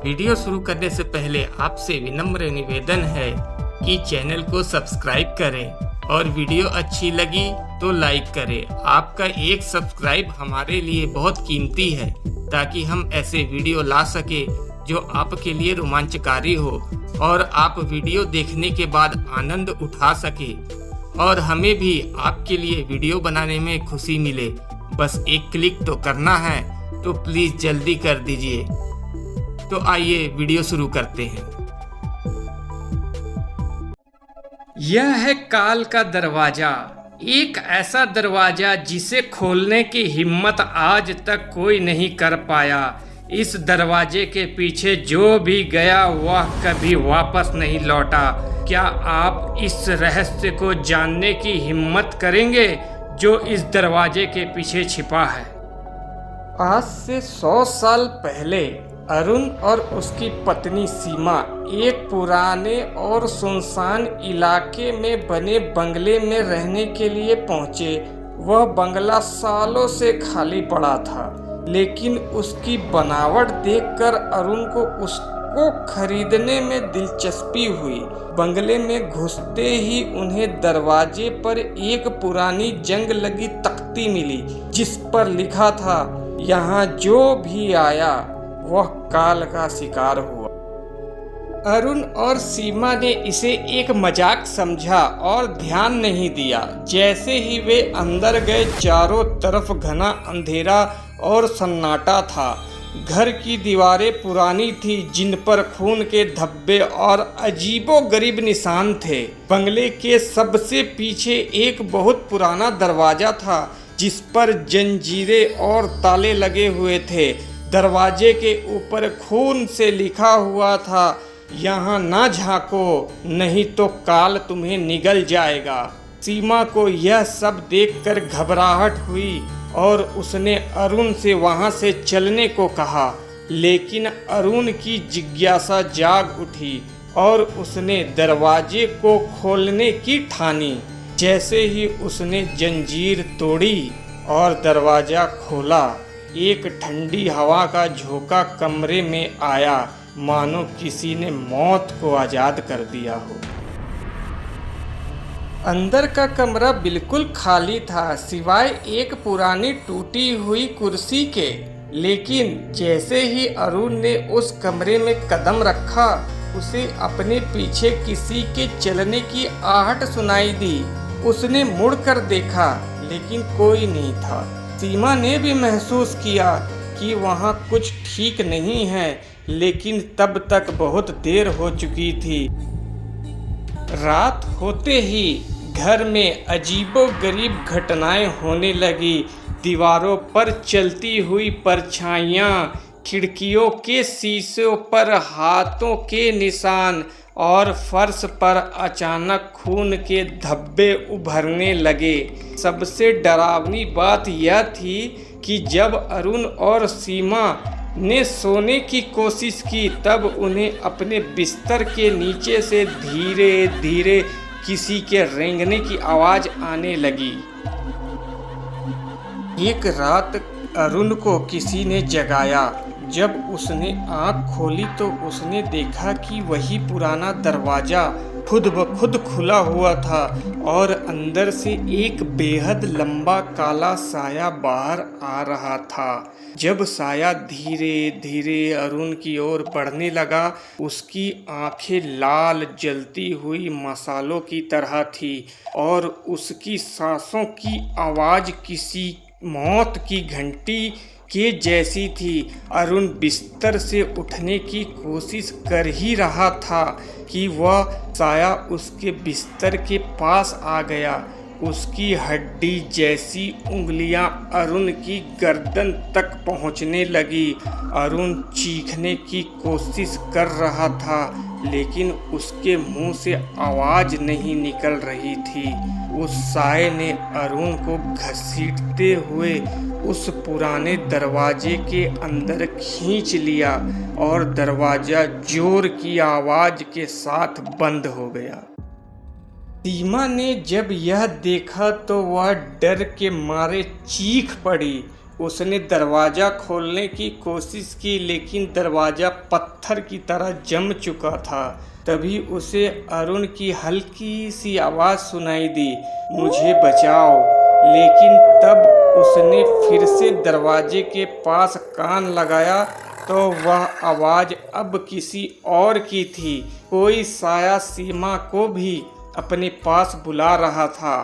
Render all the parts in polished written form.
Video शुरू करने से पहले आपसे विनम्र निवेदन है कि चैनल को सब्सक्राइब करें और वीडियो अच्छी लगी तो लाइक करें। आपका एक सब्सक्राइब हमारे लिए बहुत कीमती है ताकि हम ऐसे वीडियो ला सके जो आपके लिए रोमांचकारी हो और आप वीडियो देखने के बाद आनंद उठा सके और हमें भी आपके लिए वीडियो बनाने में खुशी मिले। बस एक क्लिक तो करना है, तो प्लीज़ जल्दी कर दीजिए। तो आइए वीडियो शुरू करते हैं। यह है काल का दरवाजा, एक ऐसा दरवाजा जिसे खोलने की हिम्मत आज तक कोई नहीं कर पाया। इस दरवाजे के पीछे जो भी गया वह कभी वापस नहीं लौटा। क्या आप इस रहस्य को जानने की हिम्मत करेंगे जो इस दरवाजे के पीछे छिपा है? आज से 100 साल पहले अरुण और उसकी पत्नी सीमा एक पुराने और सुनसान इलाके में बने बंगले में रहने के लिए पहुंचे। वह बंगला सालों से खाली पड़ा था, लेकिन उसकी बनावट देखकर अरुण को उसको खरीदने में दिलचस्पी हुई। बंगले में घुसते ही उन्हें दरवाजे पर एक पुरानी जंग लगी तख्ती मिली, जिस पर लिखा था, यहाँ जो भी आया वह काल का शिकार हुआ। अरुण और सीमा ने इसे एक मजाक समझा और ध्यान नहीं दिया। जैसे ही वे अंदर गए, चारों तरफ घना अंधेरा और सन्नाटा था। घर की दीवारें पुरानी थी, जिन पर खून के धब्बे और अजीबोगरीब निशान थे। बंगले के सबसे पीछे एक बहुत पुराना दरवाजा था, जिस पर जंजीरें और ताले लगे हुए थे। दरवाजे के ऊपर खून से लिखा हुआ था, यहाँ ना झांको, नहीं तो काल तुम्हें निगल जाएगा। सीमा को यह सब देखकर घबराहट हुई और उसने अरुण से वहाँ से चलने को कहा, लेकिन अरुण की जिज्ञासा जाग उठी और उसने दरवाजे को खोलने की ठानी। जैसे ही उसने जंजीर तोड़ी और दरवाजा खोला, एक ठंडी हवा का झोंका कमरे में आया, मानो किसी ने मौत को आज़ाद कर दिया हो। अंदर का कमरा बिल्कुल खाली था, सिवाय एक पुरानी टूटी हुई कुर्सी के। लेकिन जैसे ही अरुण ने उस कमरे में कदम रखा, उसे अपने पीछे किसी के चलने की आहट सुनाई दी। उसने मुड़कर देखा, लेकिन कोई नहीं था। सीमा ने भी महसूस किया कि वहाँ कुछ ठीक नहीं है, लेकिन तब तक बहुत देर हो चुकी थी। रात होते ही घर में अजीबोगरीब घटनाएं होने लगी। दीवारों पर चलती हुई परछाइयाँ, खिड़कियों के शीशों पर हाथों के निशान और फर्श पर अचानक खून के धब्बे उभरने लगे। सबसे डरावनी बात यह थी कि जब अरुण और सीमा ने सोने की कोशिश की, तब उन्हें अपने बिस्तर के नीचे से धीरे धीरे किसी के रेंगने की आवाज़ आने लगी। एक रात अरुण को किसी ने जगाया। जब उसने आँख खोली तो उसने देखा कि वही पुराना दरवाज़ा खुद ब खुद खुला हुआ था और अंदर से एक बेहद लंबा काला साया बाहर आ रहा था। जब साया धीरे धीरे अरुण की ओर बढ़ने लगा, उसकी आंखें लाल जलती हुई मसालों की तरह थी और उसकी सांसों की आवाज़ किसी मौत की घंटी के जैसी थी। अरुण बिस्तर से उठने की कोशिश कर ही रहा था कि वह साया उसके बिस्तर के पास आ गया। उसकी हड्डी जैसी उंगलियां अरुण की गर्दन तक पहुंचने लगी। अरुण चीखने की कोशिश कर रहा था, लेकिन उसके मुंह से आवाज़ नहीं निकल रही थी। उस साये ने अरुण को घसीटते हुए उस पुराने दरवाजे के अंदर खींच लिया और दरवाजा जोर की आवाज़ के साथ बंद हो गया। सीमा ने जब यह देखा तो वह डर के मारे चीख पड़ी उसने दरवाज़ा खोलने की कोशिश की, लेकिन दरवाज़ा पत्थर की तरह जम चुका था। तभी उसे अरुण की हल्की सी आवाज़ सुनाई दी, मुझे बचाओ। लेकिन तब उसने फिर से दरवाजे के पास कान लगाया तो वह आवाज़ अब किसी और की थी। कोई साया सीमा को भी अपने पास बुला रहा था।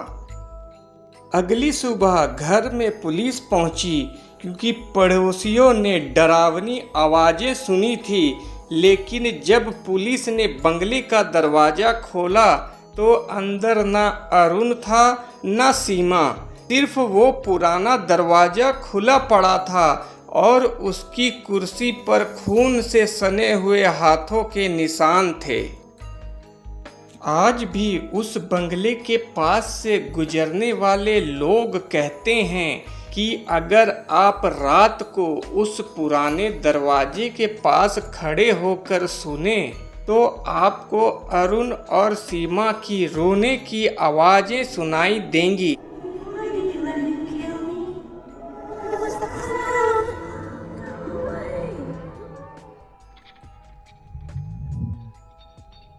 अगली सुबह घर में पुलिस पहुंची, क्योंकि पड़ोसियों ने डरावनी आवाज़ें सुनी थी। लेकिन जब पुलिस ने बंगले का दरवाज़ा खोला तो अंदर न अरुण था न सीमा, सिर्फ वो पुराना दरवाज़ा खुला पड़ा था और उसकी कुर्सी पर खून से सने हुए हाथों के निशान थे। आज भी उस बंगले के पास से गुजरने वाले लोग कहते हैं कि अगर आप रात को उस पुराने दरवाजे के पास खड़े होकर सुने तो आपको अरुण और सीमा की रोने की आवाज़ें सुनाई देंगी।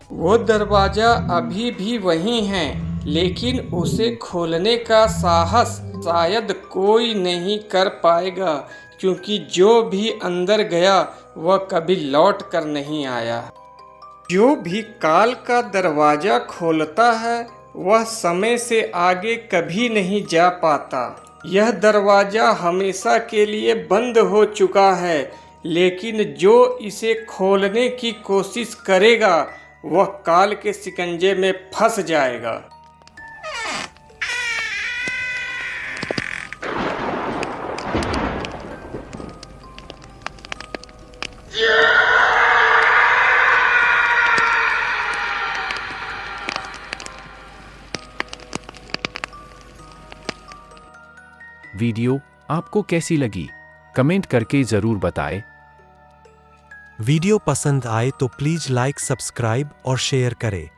वो दरवाज़ा अभी भी वहीं है, लेकिन उसे खोलने का साहस शायद कोई नहीं कर पाएगा, क्योंकि जो भी अंदर गया वह कभी लौट कर नहीं आया। जो भी काल का दरवाज़ा खोलता है वह समय से आगे कभी नहीं जा पाता। यह दरवाज़ा हमेशा के लिए बंद हो चुका है, लेकिन जो इसे खोलने की कोशिश करेगा वह काल के शिकंजे में फंस जाएगा। वीडियो आपको कैसी लगी? कमेंट करके जरूर बताएं। वीडियो पसंद आए तो प्लीज लाइक, सब्सक्राइब और शेयर करें।